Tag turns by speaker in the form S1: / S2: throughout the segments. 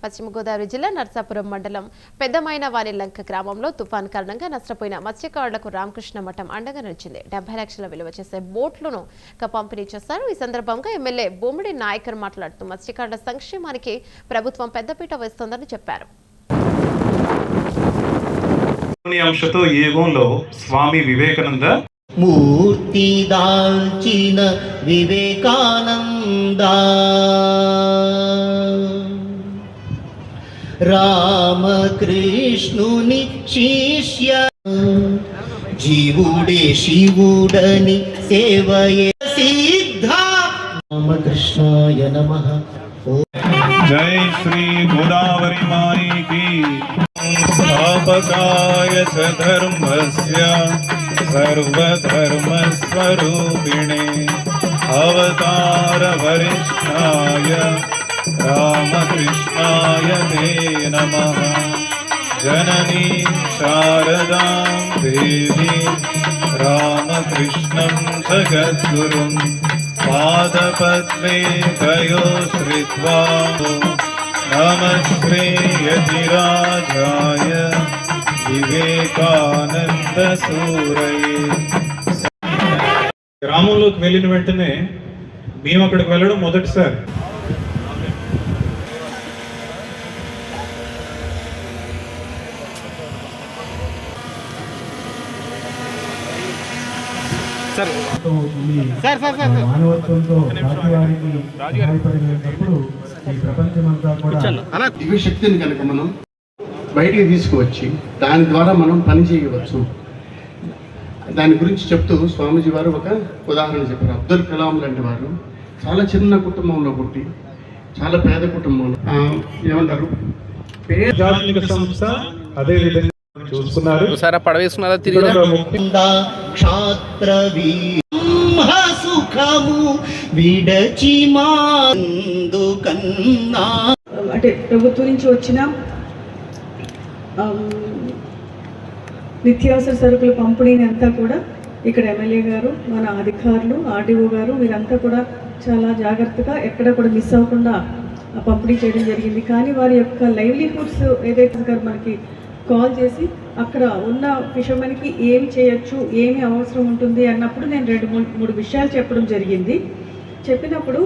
S1: పశ్చిమ గోదావరి జిల్లా నర్సాపురం మండలం పెద్దమైనవానిలంక గ్రామంలో తుఫాన్ కారణంగా నష్టపోయిన మత్స్యకారులకు రామకృష్ణ మఠం అండగా నిలిచింది. 70 లక్షల విలువ చేసే బోట్లను పంపిణీ చేశారు. ఈ సందర్భంగా ఎమ్మెల్యే బొమ్మిడి నాయకర్ మాట్లాడుతూ మత్స్యకారుల సంక్షేమానికి ప్రభుత్వం పెద్దపీట వేస్తోందని చెప్పారు.
S2: అంశతో ఈ యుగంలో స్వామి వివేకానంద
S3: మూర్తి దాల్చిన వివేకానంద రామకృష్ణుని శిష్య జీవుడే శివుడని సేవయే సిద్ధ రామకృష్ణాయ నమః.
S2: జై శ్రీ గోదావరి మాయి కీ స్థాపకాయ చ ధర్మస్య సర్వధర్మస్వరూపిణే అవతార వరిష్ఠాయ రామకృష్ణాయ తే నమః. జననీ శారదాం దేవీ రామకృష్ణం జగద్గురుం పాదపద్మే దయో శ్రిత్వా నమస్తే యతిరాజాయ వివేకానంద సూరయే. గ్రామంలోకి వెళ్ళిన వెంటనే మేము అక్కడికి వెళ్ళడం మొదటిసారి.
S4: మానవత్వంతో రాజువారికి సహాయపడినప్పుడు ఈ ప్రపంచమంతా కూడా
S5: దివ్యశక్తిని కనుక మనం బయటికి తీసుకువచ్చి దాని ద్వారా మనం పని చేయవచ్చు. దాని గురించి చెప్తూ స్వామీజీ వారు ఒక ఉదాహరణ చెప్పారు. అబ్దుల్ కలాం లాంటి వారు చాలా చిన్న కుటుంబంలో పుట్టి చాలా పేద కుటుంబంలో ఏమంటారు
S2: ఆధ్యాత్మిక సంస్థ అదే విధంగా చూసుకున్నారు.
S3: విడచి మాందు కన్నా
S6: అంటే ప్రభుత్వం నుంచి వచ్చిన నిత్యావసర సరుకుల పంపిణీని అంతా కూడా ఇక్కడ ఎమ్మెల్యే గారు, మన అధికారులు, ఆర్డీఓ గారు వీరంతా కూడా చాలా జాగ్రత్తగా ఎక్కడ కూడా మిస్ అవ్వకుండా పంపిణీ చేయడం జరిగింది. కానీ వారి యొక్క లైవ్లీహుడ్స్ ఏదైతే గారు మనకి కాల్ చేసి అక్కడ ఉన్న ఫిషర్మెన్కి ఏమి చేయొచ్చు, ఏమి అవసరం ఉంటుంది అన్నప్పుడు నేను 2-3 విషయాలు చెప్పడం జరిగింది. చెప్పినప్పుడు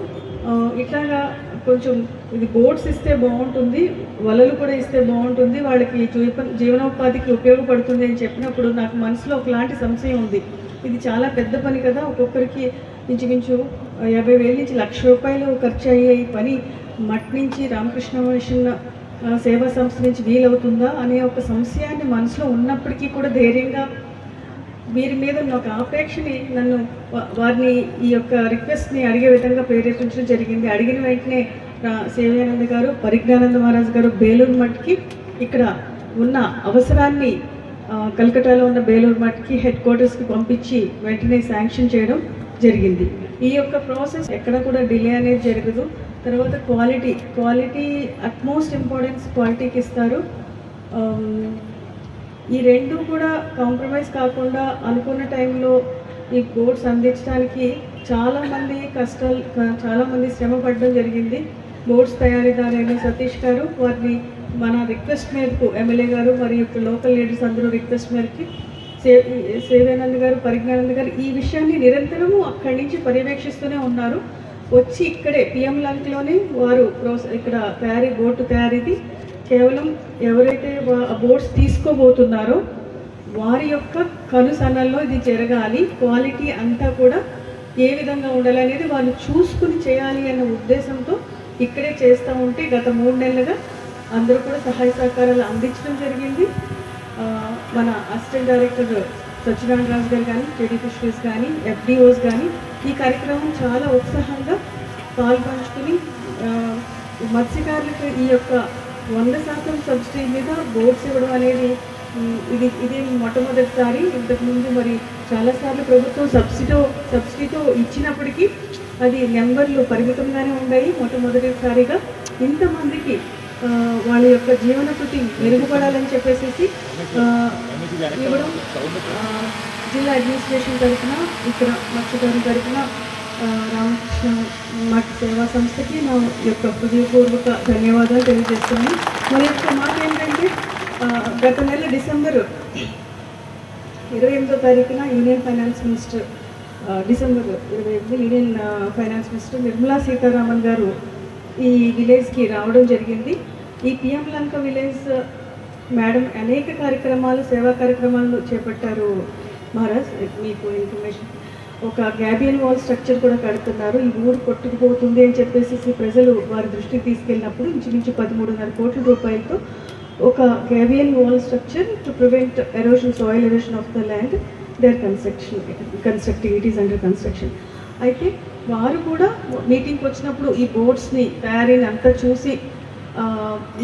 S6: ఇట్లాగా కొంచెం ఇది బోట్స్ ఇస్తే బాగుంటుంది, వలలు కూడా ఇస్తే బాగుంటుంది, వాళ్ళకి జీవనోపాధికి ఉపయోగపడుతుంది అని చెప్పినప్పుడు నాకు మనసులో ఒకలాంటి సంశయం ఉంది. ఇది చాలా పెద్ద పని కదా, ఒక్కొక్కరికి ఇంచుమించు 50,000 నుంచి ₹1,00,000 ఖర్చు అయ్యే ఈ పని మట్ నుంచి రామకృష్ణ మిషన్ సేవా సంస్థ నుంచి వీలవుతుందా అనే ఒక సంశయాన్ని మనసులో ఉన్నప్పటికీ కూడా ధైర్యంగా వీరి మీద ఒక ఆపేక్షని నన్ను వారిని ఈ యొక్క రిక్వెస్ట్ని అడిగే విధంగా ప్రేరేపించడం జరిగింది. అడిగిన వెంటనే సేవానంద గారు, పరిజ్ఞానంద మహారాజ్ గారు బేలూరు మట్కి ఇక్కడ ఉన్న అవసరాన్ని కలకటాలో ఉన్న బేలూరు మట్కి హెడ్ క్వార్టర్స్కి పంపించి వెంటనే శాంక్షన్ చేయడం జరిగింది. ఈ యొక్క ప్రాసెస్ ఎక్కడ కూడా డిలే అనేది జరగదు. తర్వాత క్వాలిటీ అట్మోస్ట్ ఇంపార్టెన్స్ క్వాలిటీకి ఇస్తారు. ఈ రెండు కూడా కాంప్రమైజ్ కాకుండా అనుకున్న టైంలో ఈ బోట్స్ అందించడానికి చాలామంది శ్రమ పడడం జరిగింది. బోట్స్ తయారీదారైన సతీష్ గారు వారిని మన రిక్వెస్ట్ మేరకు ఎమ్మెల్యే గారు మరియు లోకల్ లీడర్స్ అందరూ రిక్వెస్ట్ మేరకు సేవానంద్ గారు, పరిజ్ఞానంద్ గారు ఈ విషయాన్ని నిరంతరము అక్కడి నుంచి పర్యవేక్షిస్తూనే ఉన్నారు. వచ్చి ఇక్కడే పిఎం లంక్లోనే వారు ఇక్కడ బోటు తయారీది కేవలం ఎవరైతే బోట్స్ తీసుకోబోతున్నారో వారి యొక్క కనుసన్నల్లో ఇది జరగాలి, క్వాలిటీ అంతా కూడా ఏ విధంగా ఉండాలి అనేది వాళ్ళు చూసుకుని చేయాలి అన్న ఉద్దేశంతో ఇక్కడే చేస్తూ ఉంటే గత 3 నెలలుగా అందరూ కూడా సహాయ సహకారాలు అందించడం జరిగింది. మన అసిస్టెంట్ డైరెక్టర్ సత్యనారాయణ రాజు గారు కానీ, జేడీ ఫిషరీస్ కానీ, ఎఫ్డిఓస్ కానీ ఈ కార్యక్రమం చాలా ఉత్సాహంగా పాల్పంచుకుని మత్స్యకారులకు ఈ యొక్క 100% సబ్సిడీ మీద బోట్స్ ఇవ్వడం అనేది ఇది మొట్టమొదటిసారి. ఇంతకుముందు మరి చాలాసార్లు ప్రభుత్వం సబ్సిడీతో ఇచ్చినప్పటికీ అది నెంబర్లు పరిమితంగానే ఉన్నాయి. మొట్టమొదటిసారిగా ఇంతమందికి వాళ్ళ యొక్క జీవనశృతి మెరుగుపడాలని చెప్పేసి ఇవ్వడం జిల్లా అడ్మినిస్ట్రేషన్ తరఫున, ఇక్కడ మత్స్యకారుల తరఫున రామకృష్ణ మఠ సేవా సంస్థకి నా యొక్క హృదయపూర్వక ధన్యవాదాలు తెలియజేస్తున్నాను. మరి యొక్క మాట ఏంటంటే గత నెల డిసెంబర్ 28వ తారీఖున union finance minister December 28 union finance minister Nirmala Sitharaman గారు ఈ విలేజ్కి రావడం జరిగింది. ఈ పిఎం లంక విలేజ్ మేడం అనేక కార్యక్రమాలు సేవా కార్యక్రమాలు చేపట్టారు మహారాజ్. మీకు ఇన్ఫర్మేషన్ ఒక గ్యాబియన్ వాల్ స్ట్రక్చర్ కూడా కడుతున్నారు. ఈ ఊరు కొట్టుకుపోతుంది అని చెప్పేసి ప్రజలు వారి దృష్టికి తీసుకెళ్ళినప్పుడు ఇంచుమించు 13.5 కోట్ల రూపాయలతో ఒక gabion wall structure to prevent erosion, soil erosion of the land, there constructing, it is under construction. అయితే వారు కూడా మీటింగ్కి వచ్చినప్పుడు ఈ బోర్డ్స్ని తయారీని అంతా చూసి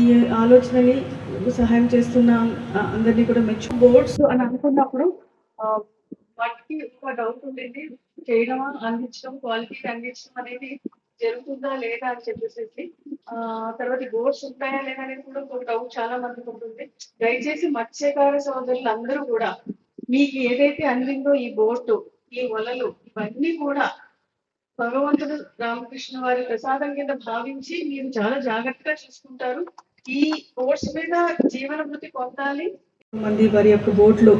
S6: ఈ ఆలోచనని సహాయం చేస్తున్న అందరినీ కూడా బోర్డ్స్ అని అనుకున్నప్పుడు వాటికి ఒక డౌట్ ఉండేది, చేయడమా అందించడం, క్వాలిటీకి అందించడం అనేది జరుగుతుందా లేదా అని చెప్పేసి. తర్వాత బోర్డ్స్ ఉంటాయా లేదా అనేది కూడా ఒక డౌట్ చాలా మందికి ఉంటుంది. దయచేసి మత్స్యకార సోదరులు అందరూ కూడా మీకు ఏదైతే అందిందో ఈ బోటు, ఈ వలలు, ఇవన్నీ కూడా భగవంతుడు రామకృష్ణ వారి ప్రసాదం కింద భావించి మీరు చాలా జాగ్రత్తగా చూసుకుంటారు. ఈ బోట్స్ మీద జీవన వృత్తి పొందాలి. మంది వారి యొక్క బోట్లు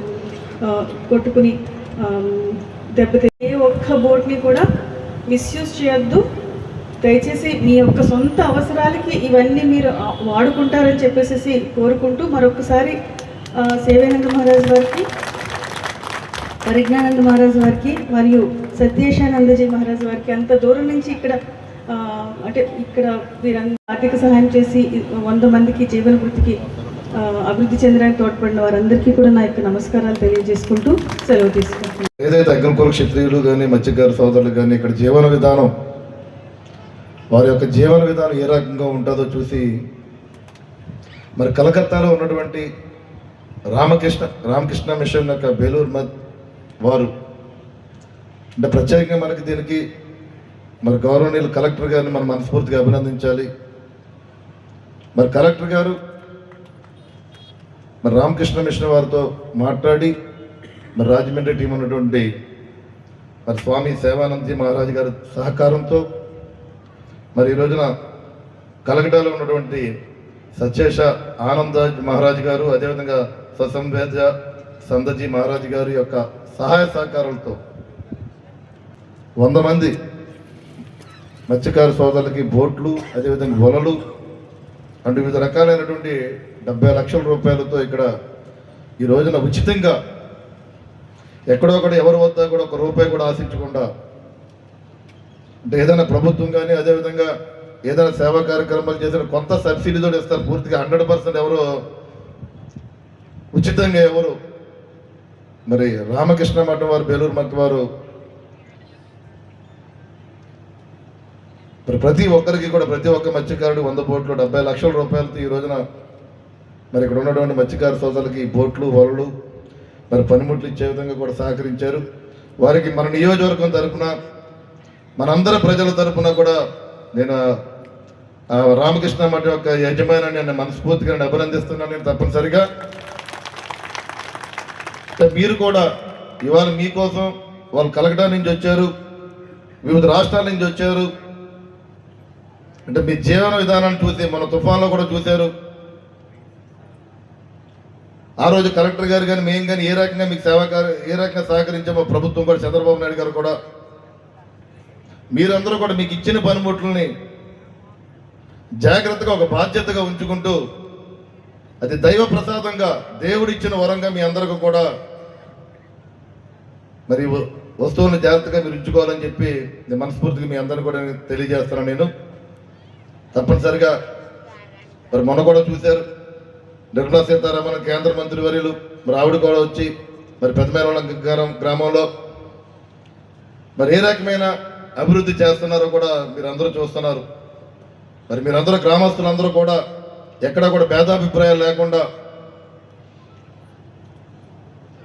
S6: కొట్టుకుని దెబ్బతి ఏ ఒక్క బోట్ని కూడా మిస్యూజ్ చేయొద్దు. దయచేసి మీ యొక్క సొంత అవసరాలకి ఇవన్నీ మీరు వాడుకుంటారని చెప్పేసి కోరుకుంటూ మరొకసారి సేవానంద మహారాజ్ వారికి, పరిజ్ఞానంద మహారాజ్ వారికి మరియు సత్యేశానందజీ మహారాజ్ వారికి అంత దూరం నుంచి ఇక్కడ అంటే ఇక్కడ వీరందరూ ఆర్థిక సహాయం చేసి 100 మందికి జీవన వృత్తికి అభివృద్ధి చెందడానికి తోడ్పడిన వారందరికీ కూడా నా యొక్క నమస్కారాలు తెలియజేసుకుంటూ సెలవు తీసుకుంటున్నాను.
S7: ఏదైతే అగ్రకుల క్షత్రియులు కానీ మత్స్యకార సోదరులు కానీ ఇక్కడ జీవన విధానం, వారి యొక్క జీవన విధానం ఏ రకంగా ఉంటుందో చూసి మరి కలకత్తాలో ఉన్నటువంటి రామకృష్ణ మిషన్ యొక్క బేలూరు మత్ వారు అంటే ప్రత్యేకంగా మనకి దీనికి మరి గౌరవనీయులు కలెక్టర్ గారిని మనం మనస్ఫూర్తిగా అభినందించాలి. మరి కలెక్టర్ గారు మరి రామకృష్ణ మిషన్ వారితో మాట్లాడి మరి రాజమండ్రి టీం ఉన్నటువంటి మరి స్వామి సేవానందజీ మహారాజ్ గారి సహకారంతో మరి ఈ రోజున కలకటాలో ఉన్నటువంటి సత్యేష ఆనంద్ మహారాజ్ గారు, అదేవిధంగా ససంవేద సందజీ మహారాజ్ గారి యొక్క సహాయ సహకారాలతో 100 మంది మత్స్యకార సోదరులకి బోట్లు, అదేవిధంగా వలలు అంటూ వివిధ రకాలైనటువంటి 70 లక్షల రూపాయలతో ఇక్కడ ఈ రోజున ఉచితంగా ఎక్కడో ఒకటి ఎవరి వద్ద కూడా 1 రూపాయి కూడా ఆశించకుండా, అంటే ఏదైనా ప్రభుత్వం కానీ అదేవిధంగా ఏదైనా సేవా కార్యక్రమాలు చేసిన కొంత సబ్సిడీతో ఇస్తారు. పూర్తిగా 100% ఎవరు ఉచితంగా ఎవరు మరి రామకృష్ణ మఠం వారు, బేలూరు మఠం వారు ప్రతి ఒక్కరికి కూడా ప్రతి ఒక్క మత్స్యకారుడు 100 బోట్లు 70 లక్షల రూపాయలతో ఈ రోజున మరి ఇక్కడ ఉన్నటువంటి మత్స్యకార సోదరులకి బోట్లు, వలలు, మరి పనిముట్లు ఇచ్చే విధంగా కూడా సహకరించారు. వారికి మన నియోజకవర్గం తరఫున, మనందరి ప్రజల తరఫున కూడా నేను రామకృష్ణ మఠం యొక్క యజమానాన్ని నేను మనస్ఫూర్తిగా అభినందిస్తున్నాను. నేను తప్పనిసరిగా మీరు కూడా ఇవాళ మీకోసం వాళ్ళు కలకటా నుంచి వచ్చారు, వివిధ రాష్ట్రాల నుంచి వచ్చారు. అంటే మీ జీవన విధానాన్ని చూసి మన తుఫాన్లో కూడా చూశారు. ఆ రోజు కలెక్టర్ గారు కానీ మేము కానీ ఏ రకంగా మీకు ఏ రకంగా సహకరించామో ప్రభుత్వం కూడా, చంద్రబాబు నాయుడు గారు కూడా, మీరందరూ కూడా మీకు ఇచ్చిన పనిముట్లని జాగ్రత్తగా ఒక బాధ్యతగా ఉంచుకుంటూ అది దైవ ప్రసాదంగా దేవుడు ఇచ్చిన వరంగా మీ అందరికీ కూడా మరి వస్తువులను జాగ్రత్తగా మీరు ఉంచుకోవాలని చెప్పి నేను మనస్ఫూర్తిగా మీ అందరిని కూడా తెలియజేస్తున్నాను. నేను తప్పనిసరిగా మరి మొన్న కూడా చూశారు నిర్మలా సీతారామన్ కేంద్ర మంత్రి వర్యులు, మరి ఆవిడ కూడా వచ్చి మరి పెద్దమేరవరం గ్రామంలో మరి ఏ రకమైన అభివృద్ధి చేస్తున్నారో కూడా మీరందరూ చూస్తున్నారు. మరి మీరందరూ గ్రామస్తులందరూ కూడా ఎక్కడ కూడా భేదాభిప్రాయాలు లేకుండా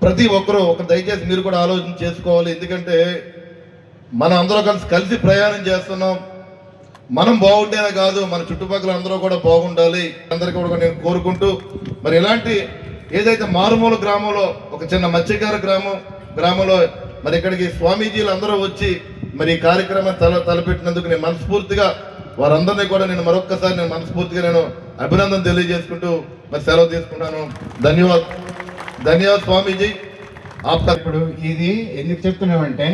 S7: ప్రతి ఒక్కరూ దయచేసి మీరు కూడా ఆలోచన చేసుకోవాలి. ఎందుకంటే మనం అందరూ కలిసి ప్రయాణం చేస్తున్నాం. మనం బాగుంటేనే కాదు, మన చుట్టుపక్కల అందరూ కూడా బాగుండాలి. అందరికీ కూడా నేను కోరుకుంటూ మరి ఇలాంటి ఏదైతే మారుమూల గ్రామంలో ఒక చిన్న మత్స్యకార గ్రామంలో మరి ఇక్కడికి స్వామీజీలు అందరూ వచ్చి మరి ఈ కార్యక్రమాన్ని తలపెట్టినందుకు నేను మనస్ఫూర్తిగా వారందరినీ కూడా నేను మరొక్కసారి నేను మనస్ఫూర్తిగా నేను అభినందన తెలియజేసుకుంటూ మరి సెలవు తీసుకుంటాను. ధన్యవాద్ స్వామీజీ.
S8: ఇప్పుడు ఇది ఎందుకు చెప్తున్నామంటే,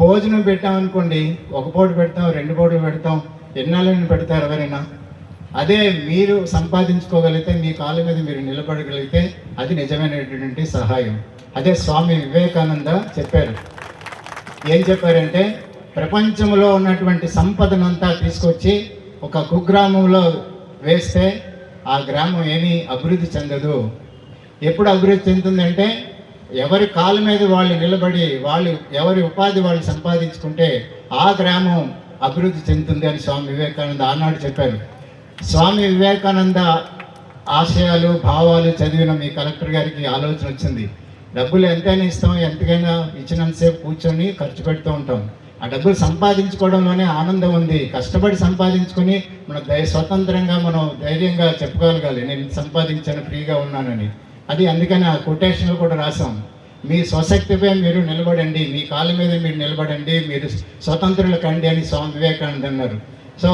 S8: భోజనం పెట్టామనుకోండి, ఒక పూట పెడతాం, 2 పూటలు పెడతాం, ఎన్నాళ్ళని పెడతారు ఎవరైనా? అదే మీరు సంపాదించుకోగలిగితే, మీ కాళ్ళ మీద మీరు నిలబడగలిగితే అది నిజమైనటువంటి సహాయం. అదే స్వామి వివేకానంద చెప్పారు. ఏం చెప్పారంటే, ప్రపంచంలో ఉన్నటువంటి సంపదనంతా తీసుకొచ్చి ఒక కుగ్రామంలో వేస్తే ఆ గ్రామం ఏమీ అభివృద్ధి చెందదు. ఎప్పుడు అభివృద్ధి చెందుతుందంటే, ఎవరి కాళ్ళ మీద వాళ్ళు నిలబడి ఎవరి ఉపాధి వాళ్ళు సంపాదించుకుంటే ఆ గ్రామం అభివృద్ధి చెందుతుంది అని స్వామి వివేకానంద ఆనాడు చెప్పారు. స్వామి వివేకానంద ఆశయాలు భావాలు చదివిన మీ కలెక్టర్ గారికి ఆలోచన వచ్చింది. డబ్బులు ఎంతైనా ఇస్తాం, ఎంతకైనా ఇచ్చినంతసేపు కూర్చొని ఖర్చు పెడుతూ ఉంటాం. ఆ డబ్బులు సంపాదించుకోవడంలోనే ఆనందం ఉంది. కష్టపడి సంపాదించుకొని స్వతంత్రంగా మనం ధైర్యంగా చెప్పుకోగలగాలి, నేను సంపాదించాను, ఫ్రీగా ఉన్నానని. అది అందుకని ఆ కొటేషన్లు కూడా రాసాం. మీ స్వశక్తిపై మీరు నిలబడండి, మీ కాళ్ళ మీద మీరు నిలబడండి, మీరు స్వతంత్రులు కండి అని స్వామి వివేకానంద అన్నారు. సో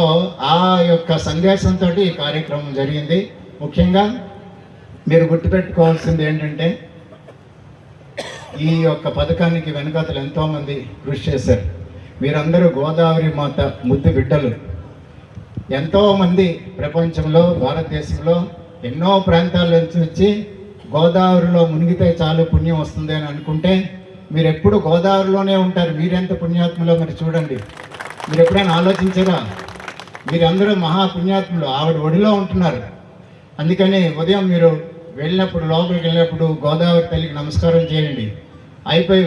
S8: ఆ యొక్క సందేశంతో ఈ కార్యక్రమం జరిగింది. ముఖ్యంగా మీరు గుర్తుపెట్టుకోవాల్సింది ఏంటంటే, ఈ యొక్క పథకానికి వెనుకతలు ఎంతోమంది కృషి చేశారు. మీరందరూ గోదావరి మాత ముద్దు బిడ్డలు. ఎంతోమంది ప్రపంచంలో, భారతదేశంలో ఎన్నో ప్రాంతాల నుంచి వచ్చి గోదావరిలో మునిగితే చాలు పుణ్యం వస్తుంది అని అనుకుంటే, మీరు ఎప్పుడు గోదావరిలోనే ఉంటారు. మీరెంత పుణ్యాత్ములో మరి చూడండి. మీరు ఎప్పుడైనా ఆలోచించరా? మీరందరూ మహాపుణ్యాత్ములు, ఆవిడ ఒడిలో ఉంటున్నారు. అందుకని ఉదయం మీరు వెళ్ళినప్పుడు, లోపలికి వెళ్ళినప్పుడు గోదావరి తల్లికి నమస్కారం చేయండి. అయిపోయి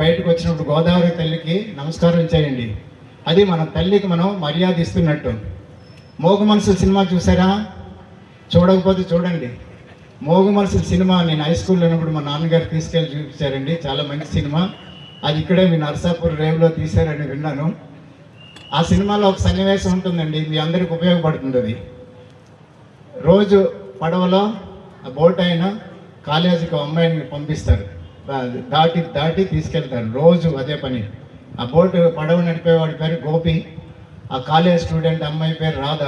S8: బయటకు వచ్చినప్పుడు గోదావరి తల్లికి నమస్కారం చేయండి. అది మన తల్లికి మనం మర్యాద ఇస్తున్నట్టు. మోగ మనసుల సినిమా చూసారా? చూడకపోతే చూడండి. మోగ మనసుల సినిమా నేను హై స్కూల్లో ఉన్నప్పుడు మా నాన్నగారు తీసుకెళ్ళి చూపించారండి. చాలా మంచి సినిమా. అది ఇక్కడే మీ నర్సాపూర్ రేవులో తీశారని విన్నాను. ఆ సినిమాలో ఒక సన్నివేశం ఉంటుందండి, మీ అందరికి ఉపయోగపడుతుంది. అది రోజు పడవలో ఆ బోట్ అయినా కాలేజీకి అమ్మాయిని పంపిస్తారు, దాటి తీసుకెళ్తారు. రోజు అదే పని. ఆ బోటు పడవ నడిపేవాడి పేరు గోపి, ఆ కాలేజ్ స్టూడెంట్ అమ్మాయి పేరు రాధ.